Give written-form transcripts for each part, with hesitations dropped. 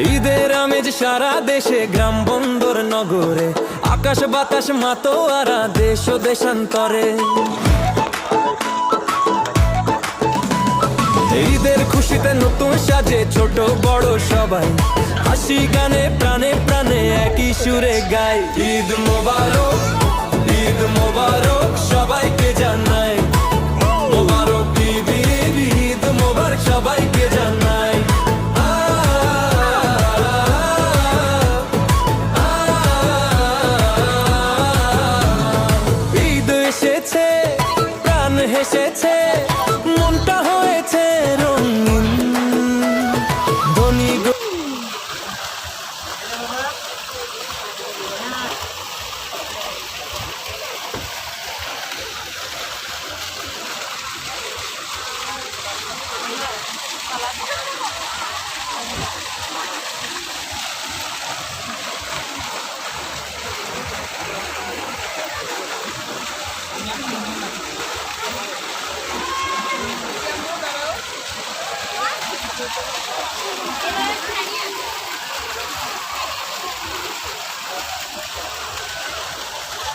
ঈদের আমেজ সারা দেশে, গ্রাম বন্দর নগরে, আকাশ বাতাস মাতোয়ারা দেশ ও দেশান্তরে। ঈদের খুশিতে নতুন সাজে ছোট বড় সবাই, হাসি গানে প্রাণে প্রাণে একই সুরে গায়। ঈদ মোবারক, ঈদ মোবারক সবাইকে জানাই, মোবারক ঈদ, ঈদ, ঈদ মোবারক সবাইকে জানাই। ঈদ এসেছে, প্রাণ হেসেছে, মনটা হয়েছে রঙিন, ধনী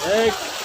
Next.